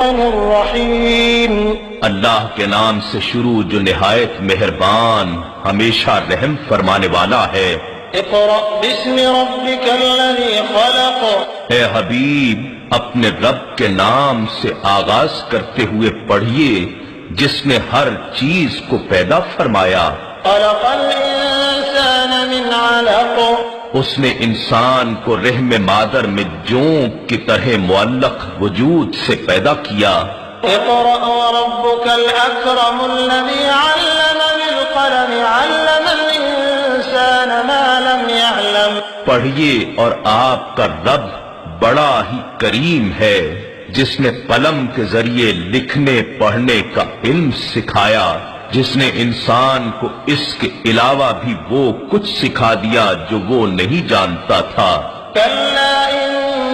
الرحمن الرحیم. اللہ کے نام سے شروع جو نہایت مہربان ہمیشہ رحم فرمانے والا ہے. اقرأ باسم ربک الذی خلق. اے حبیب اپنے رب کے نام سے آغاز کرتے ہوئے پڑھیے جس نے ہر چیز کو پیدا فرمایا. خلق الانسان من علق. اس نے انسان کو رحم مادر میں جونک کی طرح معلق وجود سے پیدا کیا. اقرأ وربك الأكرم الذي علم بالقلم علم الإنسان ما لم يعلم. پڑھیے اور آپ کا رب بڑا ہی کریم ہے جس نے قلم کے ذریعے لکھنے پڑھنے کا علم سکھایا، جس نے انسان کو اس کے علاوہ بھی وہ کچھ سکھا دیا جو وہ نہیں جانتا تھا. كلا إن